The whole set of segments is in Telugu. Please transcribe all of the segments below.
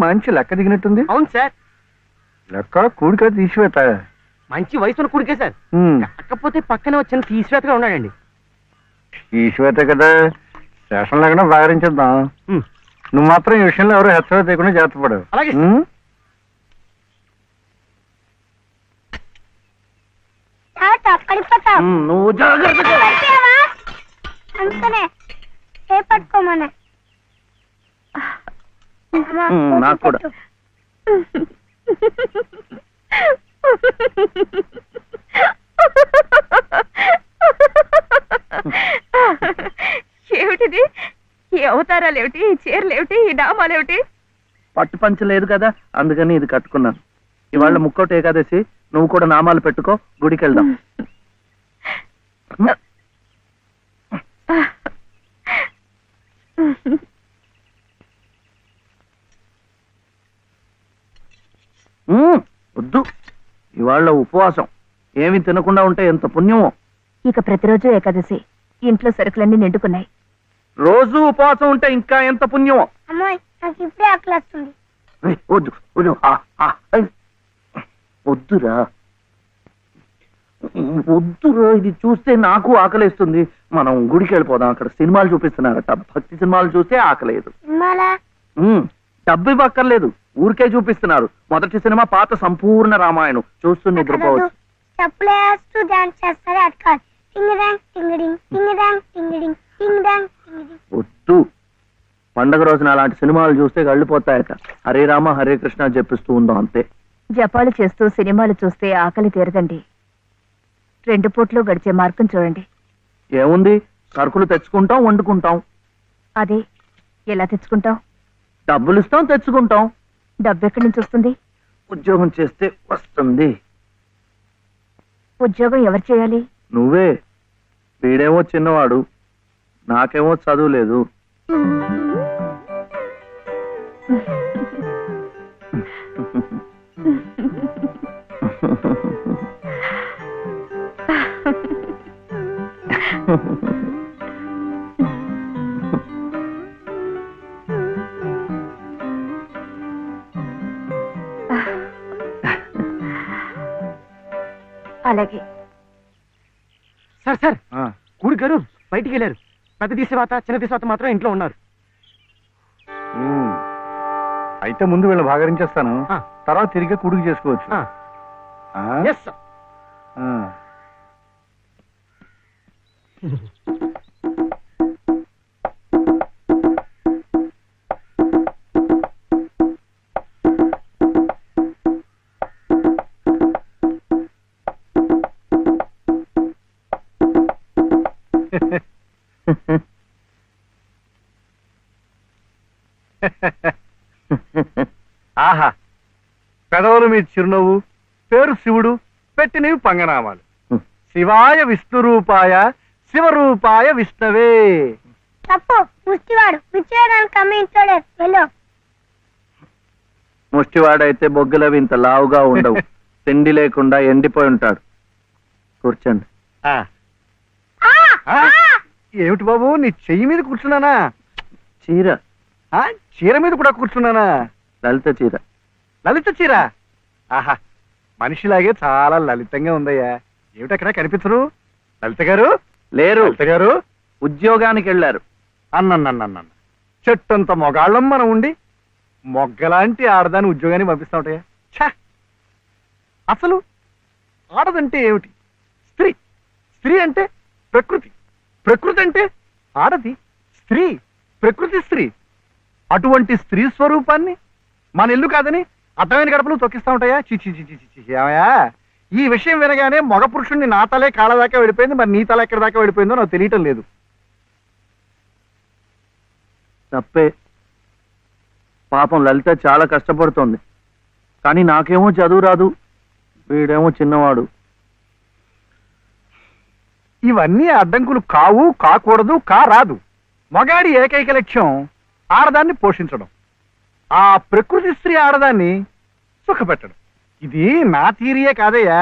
మంచి లెక్క దిగినట్టుంది. అవును సార్. లెక్క కూడిక తీసివేత మంచి వయసున్న కూడికే సార్. కాకపోతే పక్కనే వచ్చిన తీసివేతగా ఉన్నాడండి. తీసివేత కదా, శేషం లేకుండా భాగరించేద్దాం. నువ్వు మాత్రం ఈ విషయంలో ఎవరు హెచ్చరిక లేకుండా జాగ్రత్త పడవు. అలాగే నువ్వు అంతనే చేపట్టుకోమనే నాకు కూడా. ఏమిటిది? ఈ అవతారాలేమిటి, ఈ చీరలేమిటి, ఈ డామాలేమిటి? పట్టు పంచ లేదు కదా, అందుకని ఇది కట్టుకున్నాను. ఇవాళ ముక్కోటి ఏకాదశి, నువ్వు కూడా నామాలు పెట్టుకో, గుడికి వెళ్దాం. వద్దు, ఇవాళ ఉపవాసం. ఏమి తినకుండా ఉంటే ఎంత పుణ్యమో. ఇక ప్రతిరోజు ఏకాదశి, ఇంట్లో సరుకులన్నీ నిండుకున్నాయి. రోజు ఉపవాసం ఉంటే ఇంకా ఎంత పుణ్యమో. అమ్మాయి నాకు ఇప్పుడే ఆకలి వస్తుంది. వద్దురా వద్దురా, ఇది చూస్తే నాకు ఆకలేస్తుంది. మనం గుడికి వెళ్ళిపోదాం, అక్కడ సినిమాలు చూపిస్తున్నారట. భక్తి సినిమాలు చూస్తే ఆకలేదు. డబ్బు ఇవ్వక్కర్లేదు, ఊరికే చూపిస్తున్నారు. మొదటి సినిమా పాత సంపూర్ణ రామాయణం చూస్తూ నిద్రపోవచ్చు. చెప్పులేస్తూ డాన్స్ చేస్తారు. అట్లా వద్దు, పండగ రోజున అలాంటి సినిమాలు చూస్తే గళ్ళిపోతాయట. హరే రామ హరే కృష్ణ చెప్పిస్తూ ఉందాం అంతే. జపాలు చేస్తూ సినిమాలు చూస్తే ఆకలి తీరదండి. 2 పూట్లు గడిచే మార్గం చూడండి. ఏముంది, సరుకులు తెచ్చుకుంటాం, వండుకుంటాం. అదే, ఎలా తెచ్చుకుంటాం? డబ్బులు ఇస్తాం, తెచ్చుకుంటాం. డబ్బు ఎక్కడి నుంచి వస్తుంది? ఉద్యోగం చేస్తే వస్తుంది. ఉద్యోగం ఎవరు చేయాలి? నువ్వే. వీడేమో చిన్నవాడు, నాకేమో చదువు లేదు. అలాగే సార్. సార్, కూడి గారు బయటికి వెళ్ళారు. పెద్ద తీసేవాత చిన్న తీసేవాత మాత్రం ఇంట్లో ఉన్నారు. అయితే ముందు వీళ్ళని భాగరించేస్తాను, తర్వాత తిరిగి కుడుకు చేసుకోవచ్చు. ఆహా, పెదవులు మీ చిరునవ్వు, పేరు శివుడు, పెట్టినవి పంగనామాలు. శివాయ విష్ణురూపాయ శివరూపాయ విష్ణవే. తప్పు, ముష్టివాడు విచ్చేయడానికి అమ్మించాడు. వెళ్ళు. ముష్టివాడైతే బొగ్గులవి ఇంత లావుగా ఉండవు. తిండి లేకుండా ఎండిపోయి ఉంటాడు. కూర్చోండి. ఏమిటి బాబు, నీ చెయ్యి మీద కూర్చున్నానా? చీర. చీర మీద కూడా కూర్చున్నానా? లలిత చీర. లలిత చీర? ఆహా, మనిషిలాగే చాలా లలితంగా ఉందయ్యా. ఏమిటక్కడ కనిపించరు? లలిత గారు లేరు. లలిత గారు ఉద్యోగానికి వెళ్ళారు. అన్న చెట్టంత మొగాళ్ళం మనం ఉండి మొగ్గలాంటి ఆడదాన్ని ఉద్యోగాన్ని పంపిస్తావుటయ్యా. ఛా, అసలు ఆడదంటే ఏమిటి? స్త్రీ. స్త్రీ అంటే ప్రకృతి. ప్రకృతి అంటే ఆడది. స్త్రీ, ప్రకృతి స్త్రీ. అటువంటి స్త్రీ స్వరూపాన్ని మన ఇల్లు కాదని అర్థమైన గడపలు తొక్కిస్తా ఉంటాయా? చిచిచిచిచియా. ఈ విషయం వినగానే మగ పురుషుణ్ణి నా తలే కాళ్ళ దాకా వెళ్ళిపోయింది. మరి నీ తల ఎక్కడి దాకా వెళ్ళిపోయిందో నాకు తెలియటం లేదు. తప్పే. పాపం లలిత చాలా కష్టపడుతోంది. కానీ నాకేమో చదువు రాదు, వీడేమో చిన్నవాడు. ఇవన్నీ అడ్డంకులు కావు, కాకూడదు, కారాదు. మగాడి ఏకైక లక్ష్యం ఆడదాన్ని పోషించడం. ఆ ప్రకృతి స్త్రీ ఆడదాన్ని సుఖపెట్టడం. ఇది నా థియరీయే కాదయ్యా.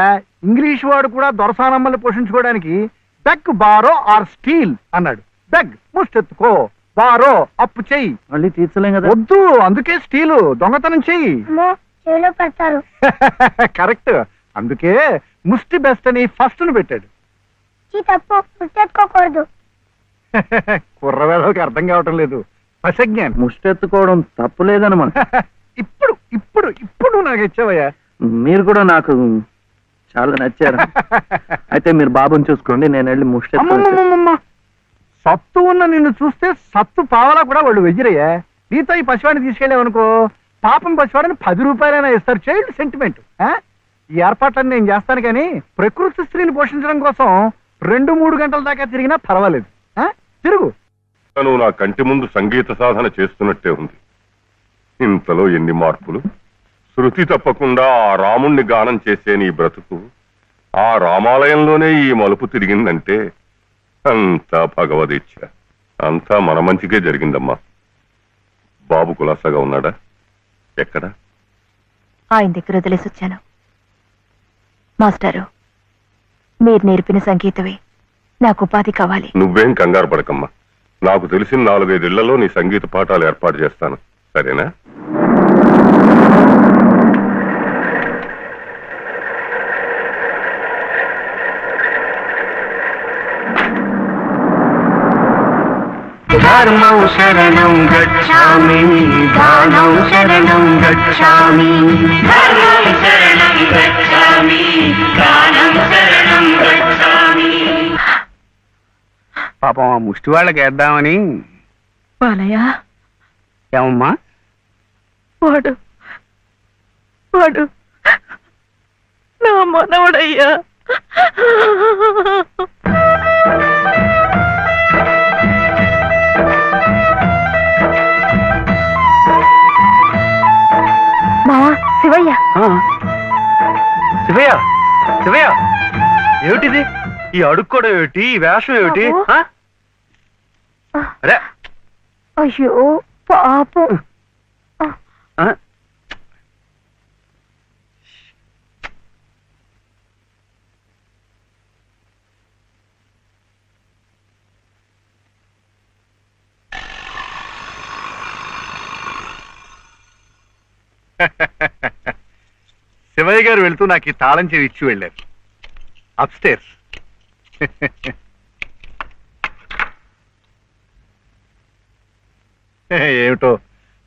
ఇంగ్లీష్ వాడు కూడా దొరసానమ్మల్ని పోషించుకోవడానికి బెగ్ బారో ఆర్ స్టీల్ అన్నాడు. బెగ్ ముష్టెత్తుకో, బారో అప్పు చెయ్యి. మళ్ళీ తీర్చలేం కదా. వద్దు, అందుకే స్టీలు దొంగతనం చెయ్యి. అమ్మో చెవిలో పెడతారు. కరెక్ట్, అందుకే ముష్టి బెస్ట్ అని ఫస్ట్ ను పెట్టాడు. తప్పు, ముష్టెత్తుకోకూడదు. కుర్రవేళకి అర్థం కావటం లేదు. పసజ్ఞానం. ముష్టెత్తుకోవడం తప్పులేదనమాట. ఇప్పుడు ఇప్పుడు ఇప్పుడు నువ్వు నాకు ఇచ్చావయ్యా. మీరు కూడా నాకు చాలా నచ్చారు. అయితే మీరు బాబుని చూసుకోండి, నేను వెళ్ళి ముష్టెత్తు. అమ్మమ్మమ్మమ్మ, సత్తు ఉన్న నిన్ను చూస్తే సత్తు పావలా కూడా వాళ్ళు వెయ్యరయ్యా. నీతో ఈ పసివాడిని తీసుకెళ్ళావనుకో, పాపం పసివాడిని 10 రూపాయలైనా ఇస్తారు. Child sentiment. ఈ ఏర్పాట్లన్నీ నేను చేస్తాను, కానీ ప్రకృతి స్త్రీని పోషించడం కోసం 2-3 గంటల దాకా తిరిగినా పర్వాలేదు. తిరుగు. నువ్వు నా కంటి ముందు సంగీత సాధన చేస్తున్నట్టే ఉంది. ఇంతలో ఎన్ని మార్పులు! శృతి తప్పకుండా ఆ రాముణ్ణి గానం చేసే నీ బ్రతుకు ఆ రామాలయంలోనే ఈ మలుపు తిరిగిందంటే అంతా భగవదీచ్ఛ. అంతా మన మంచికే జరిగిందమ్మా. బాబు కులాసాగా ఉన్నాడా? ఎక్కడా? ఆయన దగ్గర వదిలేసి వచ్చాను. మాస్టారు, మీరు నేర్పిన సంగీతమే నాకు ఉపాధి కావాలి. నువ్వేం కంగారు పడకమ్మా. నాకు తెలిసిన 4-5 ఇళ్లలో నీ సంగీత పాఠాలు ఏర్పాటు చేస్తాను, సరేనా? ధర్మం శరణం గచ్ఛామి, దానం శరణం గచ్ఛామి, ధర్మం శరణం గచ్ఛామి, దానం శరణం గచ్ఛామి. పాపం ఆ ముష్టి వాళ్ళకి వేద్దామని. బాలయ్య, ఏమమ్మా? వాడు వాడు నా మనవడయ్యా. మావా, శివయ్య. శివయ్య, శివయ్య, ఏమిటిది? ఈ అడుక్కోవడం ఏమిటి? ఈ వేషం ఏమిటి? అరే, అయ్యో పాపం. శివయ్య గారు వెళ్తూ నాకు ఈ తాళం చెవి ఇచ్చి వెళ్ళారు. అప్స్టేర్స్. ఏమిటో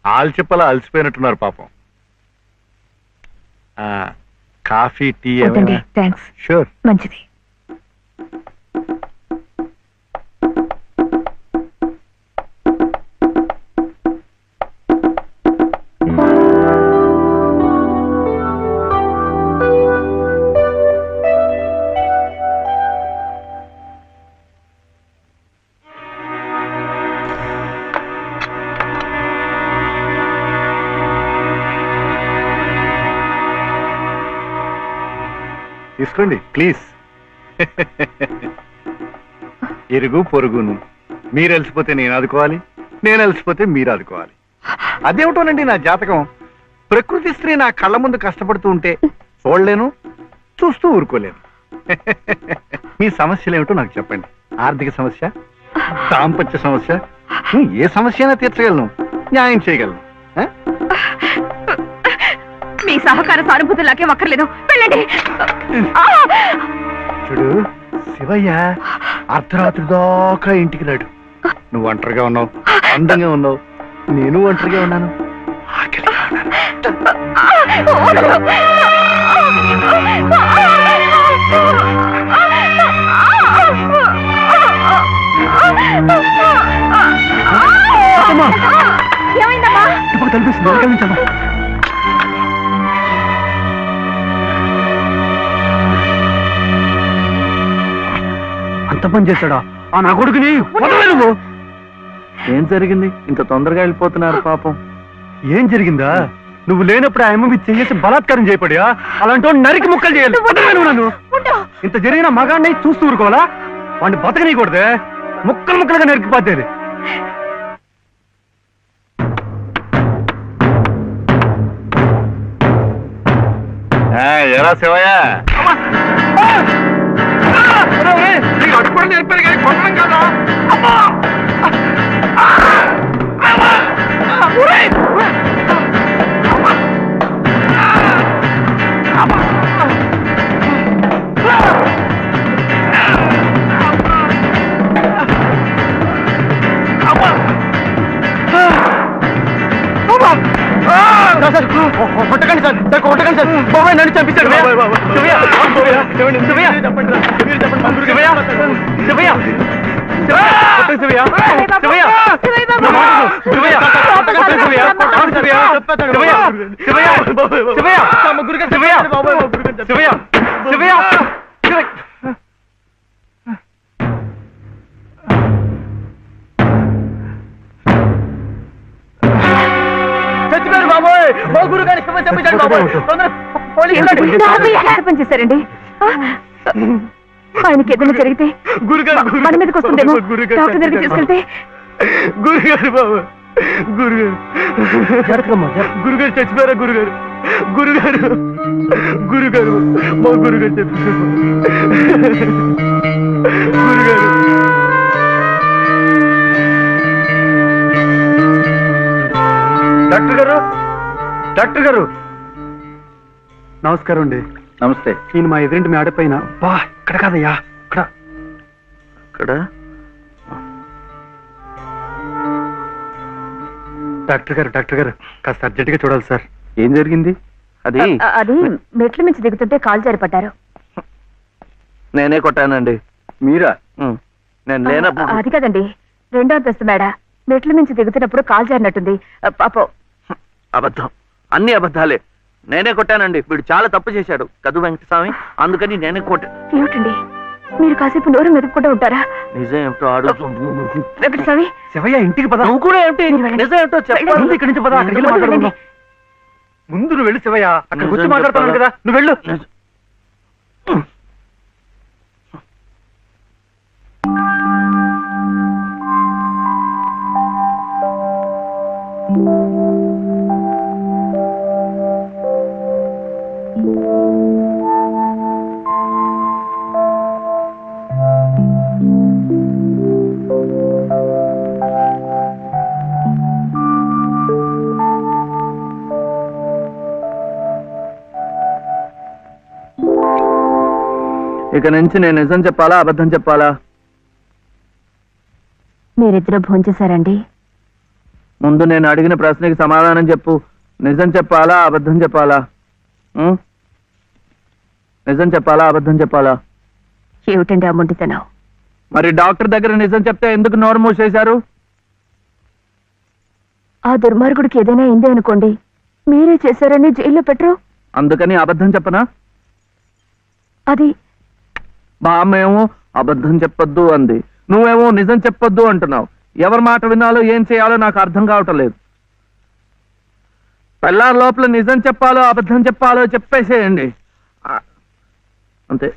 ఆల్చిప్పలా అలసిపోయినట్టున్నారు పాపం. కాఫీ, టీ ఏమైనా? థ్యాంక్స్. షూర్. మంచిది. తీసుకోండి ప్లీజ్. ఇరుగు పొరుగును. మీరు అలసిపోతే నేను ఆదుకోవాలి, నేను అలసిపోతే మీరు ఆదుకోవాలి. అదేమిటోనండి నా జాతకం. ప్రకృతి స్త్రీ నా కళ్ళ ముందు కష్టపడుతూ ఉంటే చూడలేను, చూస్తూ ఊరుకోలేను. మీ సమస్యలు ఏమిటో నాకు చెప్పండి. ఆర్థిక సమస్య, దాంపత్య సమస్య, ఏ సమస్య అయినా తీర్చగలను, న్యాయం చేయగలను. మీ సహకార సానుభూతి నాకేం అక్కర్లేదు, వెళ్ళండి. చూడు శివయ్య అర్ధరాత్రి దాకా ఇంటికి రాడు. నువ్వు ఒంటరిగా ఉన్నావు, అందంగా ఉన్నావు, నేను ఒంటరిగా ఉన్నాను, ఆకలిగా ఉన్నాను. ఏమైందమ్మా? ఇప్పుడు కనిపిస్తుంది, వెనకాల అంత పని చేశాడా ఆ నా కొడుకుని? నువ్వు ఏం జరిగింది? ఇంత తొందరగా వెళ్ళిపోతున్నారు పాపం. ఏం జరిగిందా? నువ్వు లేనప్పుడు ఆ అమ్మ మీద చేసి బలాత్కారం చేయబడియా? అలాంటి నరికి ముక్కలు చేయాలి. నన్ను ఇంత జరిగిన మగాడిని చూస్తూ ఊరుకోవాలా? వాడిని బతకనీయకూడదే, ముక్కలు ముక్కలుగా నరికిపోతేది. ఎలా శివయ్య అడుగుకోవడం నేర్పారు కానీ కొట్టడం కదా. బాబాయ్ నన్ను చంపించాడు శివయ్య శివయ్య శివయ్య శివయ్య చచ్చిపోయారు బాబోయ్ మా గురు గారి చంపించాడు బాబోయ్ పని చేశారండి ఆయనకి ఏదైనా జరిగితే మన మీదకి వస్తుందేమో డాక్టర్ దగ్గరికి తీసుకెళ్తే గురుగారు బాబు గురుగారు చచ్చిపోయారా గురుగారు గురుగారు మా గురుగారు చచ్చిపోయారు గురుగారు డాక్టర్ గారు నమస్కారం అండి. నమస్తే. ఈయన మా ఎదురింటి మేడ పైన ఇక్కడ కాదయ్యా ఇక్కడ డాక్టర్ గారు కాస్త అర్జెంట్ గా చూడాలి సార్. ఏం జరిగింది? అది మెట్ల మించి దిగుతుంటే కాలు జారిపడ్డారు. నేనే కొట్టానండి. మీరా? నేను లేనప్పుడు. అది కదండి, 2వ అంతస్తు మేడ మెట్ల మించి దిగుతున్నప్పుడు కాలు జారినట్టుంది. పాపం. అబద్ధం, అన్ని అబద్ధాలే. నేనే కొట్టానండి. వీడు చాలా తప్పు చేశాడు కదు వెంకటస్వామి, అందుకని నేనే కొట్టాను. ఏమిటండి మీరు కాసేపు నోరు మెదుపుకుంటూ ఉంటారా? నిజం ఏమిటో అడుగు వెంకటస్వామి. శివయ్య ఇంటికి పద. నువ్వు కూడా ఏమిటి నిజం ఏమిటో చెప్పాలి. ఇక్కడి నుంచి పద, అక్కడికి వెళ్ళి మాట్లాడుకుందాం. ముందు నువ్వు వెళ్ళు శివయ్య, అక్కడ కూర్చొని మాట్లాడుతున్నాను కదా, నువ్వు వెళ్ళు. ఇక నుంచి నేను నిజం చెప్పాలా అబద్ధం చెప్పాలా? మీరిద్దరూ భోంచేశారండి? ముందు నేను అడిగిన ప్రశ్నకి సమాధానం చెప్పు. నిజం చెప్పాలా అబద్ధం చెప్పాలా? నిజం చెప్పాలా అబద్ధం చెప్పాలా? ఏమిటండి ఆ మొండితనం? మరి డాక్టర్ దగ్గర నిజం చెప్తే ఎందుకు నోరు మూసేశారు? ఆ దుర్మార్గుడికి ఏదైనా అయిందే అనుకోండి, మీరే చేశారని జైల్లో పెట్టరు. అందుకని అబద్ధం చెప్పనా? అది బామ్మేమో అబద్ధం చెప్పొద్దు అంది, నువ్వేమో నిజం చెప్పొద్దు అంటున్నావు. ఎవరి మాట వినాలో ఏం చేయాలో నాకు అర్థం కావటం లేదు. పెళ్ళారి లోపల నిజం చెప్పాలో అబద్ధం చెప్పాలో చెప్పేసేయండి అంతే.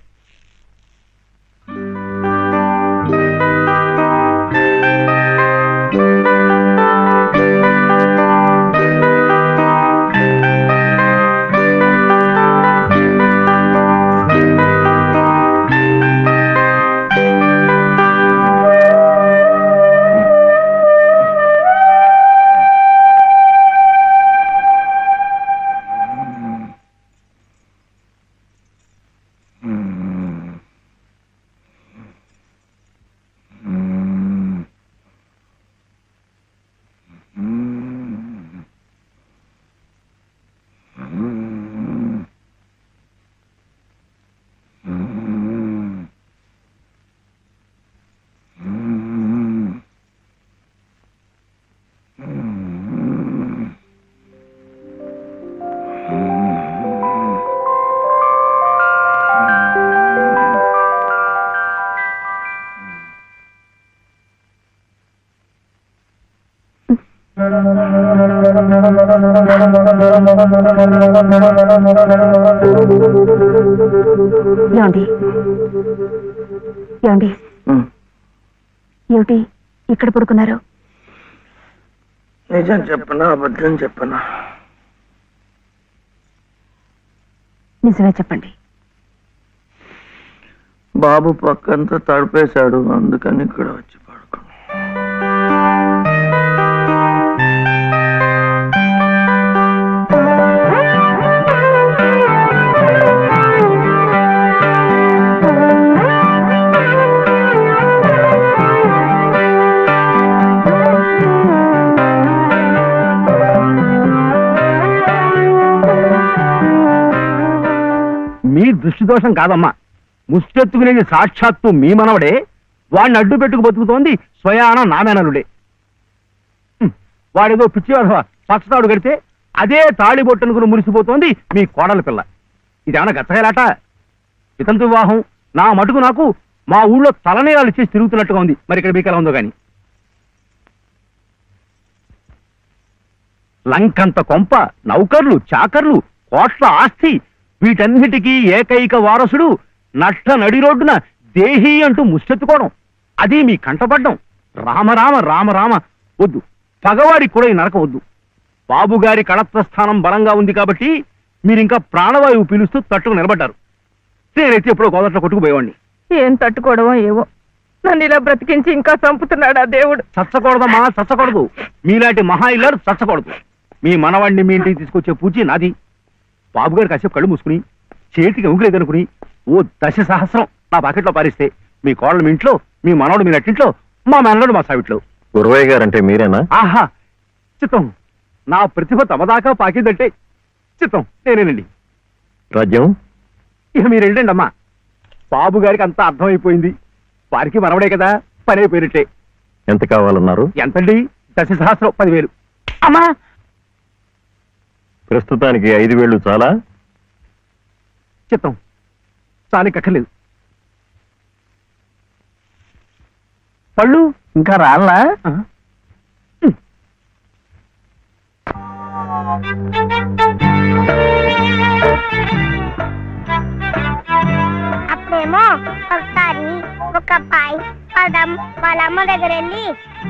ఏమండి ఏమిటి ఇక్కడ పడుకున్నారు? నిజం చెప్పనా అబద్ధం చెప్పనా? నిజమే చెప్పండి. బాబు పక్కంతా తడిపేశాడు, అందుకని ఇక్కడ వచ్చి పడుకున్నా. దోషం కాదమ్మా. ముష్టెత్తుకునేది సాక్షాత్తు మీ మనవడే, వాడిని అడ్డు పెట్టుకు బతుకుతోంది స్వయాన నామేనలుడే. వాడేదో పిచ్చి పచ్చతాడు కడితే అదే తాళిబొట్టనుకుని మురిసిపోతోంది మీ కోడల పిల్ల. ఇదేమన్నా గచ్చగలాట? వితంతు వివాహం నా మటుకు నాకు మా ఊళ్ళో తలనేరాలు చేసి తిరుగుతున్నట్టుగా ఉంది. మరి ఇక్కడ మీకు ఎలా ఉందో గాని. లంకంత కొంప, నౌకర్లు, చాకర్లు, కోట్ల ఆస్తి, వీటన్నిటికీ ఏకైక వారసుడు నట్ట నడి రోడ్డున దేహి అంటూ ముష్టెత్తుకోవడం, అది మీ కంటపడ్డం. రామరామ రామరామ వద్దు. పగవాడికి కూడా ఈ నరకం వద్దు. బాబుగారి కళత్రస్థానం బలంగా ఉంది కాబట్టి మీరింకా ప్రాణవాయువు పీలుస్తూ తట్టుకు నిలబడ్డారు. నేనైతే ఎప్పుడో గోదట్లో కొట్టుకుపోయేవాడిని. ఏం తట్టుకోవడమో ఏవో, నన్ను ఇలా బ్రతికించి ఇంకా చంపుతున్నాడా దేవుడు. చచ్చకూడదమ్మా, చచ్చకూడదు. మీలాంటి మహా ఇల్లారు చచ్చకూడదు. మీ మనవాడిని మీ ఇంటికి తీసుకొచ్చే పూచి నాది. బాబుగారు కాసేపు కళ్ళు మూసుకుని చేతికి ఎముకలేదనుకుని ఓ 10 సహస్రం నా పాకెట్లో పారిస్తే మీ కోడలు మీ ఇంట్లో, మీ మనవడు మీ నట్టింట్లో, మా మనవడు మా సావిట్లో. గురవయ్య గారంటే మీరేనా? ఆహా చిత్తం. నా ప్రతిభ తమదాకా పాకిందంటే చిత్తం నేనేనండి. రాజ్యం ఇక మీరు వెళ్ళండి అమ్మా. బాబు గారికి అంతా అర్థమైపోయింది. వారికి మనవడే కదా, పని అయిపోయినట్టే. ఎంత కావాలన్నారు? ఎంతండి? 10 సహస్రం, 10,000. అమ్మా ప్రస్తుతానికి 5,000 చాలా? చిత్తం చాలికక్కర్లేదు. పళ్ళు ఇంకా రాలా? అప్పుడేమో ఒకసారి ఒక అబ్బాయి వాళ్ళ అమ్మ దగ్గర వెళ్ళి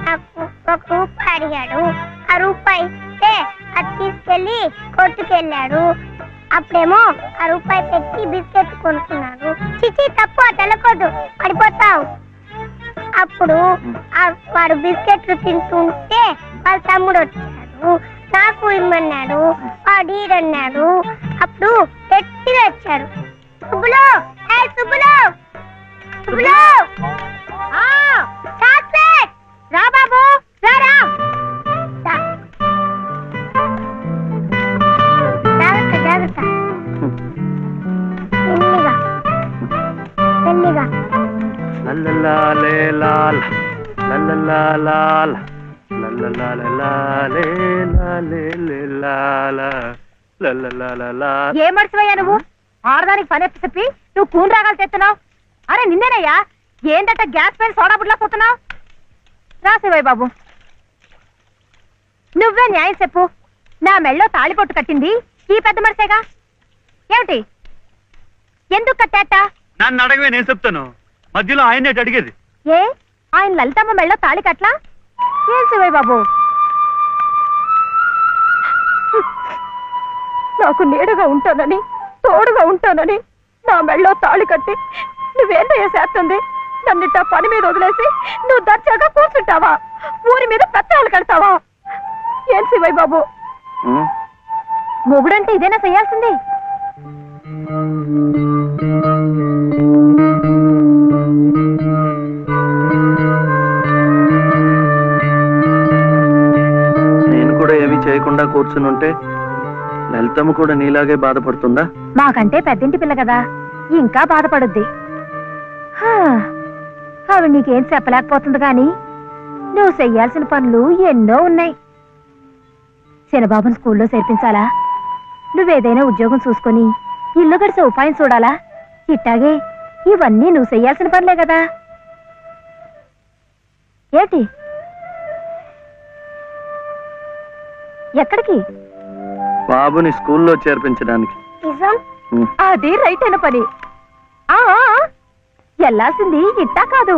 నాకు 1 రూపాయి అడిగాడు. ఆ రూపాయి ఇస్తే అది తీసుకెళ్లి కొట్టుకెళ్ళాడు. అప్పుడేమో ఆ రూపాయి పెట్టి బిస్కెట్ కొనుక్కున్నాడు. చిచి తప్పు, తెలకొద్దు, పడిపోతావు. అప్పుడు వాడు బిస్కెట్లు తింటుంటే వాళ్ళ తమ్ముడు వచ్చాడు. నాకు ఇమ్మన్నాడు. వాడు ఈడన్నాడు. అప్పుడు గట్టిగా వచ్చాడు. సుబ్బులు, సుబ్బులు, సుబ్బులు, చాక్లెట్ రా బాబు, రా. జాగ్రత్త జాగ్రత్త, మెల్లిగా మెల్లిగా. ఏ మర్చిపోయా నువ్వు? ఆడదానికి పని చెప్పి నువ్వు కూని రాగాలు తెస్తున్నావు. అరే నిన్నేనయ్యా, ఏందట గ్యాస్ పైన సోడా బుడ్లా పోతున్నావు? రాసేవాయి బాబు, నువ్వే న్యాయం చెప్పు. నా మెళ్ళో తాళిపొట్టు కట్టింది ఈ పెద్ద మనిషేగా. ఏమిటి, ఎందుకు కట్టాట? నన్ను అడగవే, నేను చెప్తాను. మధ్యలో ఆయనే అడిగేది. ఏ ఆయన లలితమ్మ మెళ్ళో తాళి కట్లా? ఏం శివయ్య బాబు, నాకు నీడగా ఉంటానని, తోడుగా ఉంటానని నా మెళ్ళో తాళి కట్టి నువ్వేందయ్యా చేస్తుంది? నన్నిట్ట పని మీద వదిలేసి నువ్వు దర్జాగా కూర్చుంటావా? ఊరి మీద పత్రాలు కడతావా? ఏం శివయ్య బాబు, మొగుడంటే ఇదేనా చేయాల్సింది? నేను కూడా ఏమీ చేయకుండా కూర్చుని ఉంటే లలితమ్మ కూడా నీలాగే బాధపడుతుందా? మాకంటే పెద్దింటి పిల్ల కదా, ఇంకా బాధపడుద్ది. ఆవిడ నీకేం చెప్పలేకపోతుంది గాని నువ్వు చెయ్యాల్సిన పనులు ఎన్నో ఉన్నాయి. చిన్నబాబుని స్కూల్లో చేర్పించాలా? నువ్వేదైనా ఉద్యోగం చూసుకొని ఇల్లు గడిచే ఉపాయం చూడాలా? ఇట్టాగే ఇవన్నీ నువ్వు చెయ్యాల్సిన పనులే కదా. ఏంటి, ఎక్కడికి? బాబుని స్కూల్లో చేర్పించడానికి. నిజం? అది రైట్ అయిన పని. వెళ్ళాల్సింది ఇట్టా కాదు.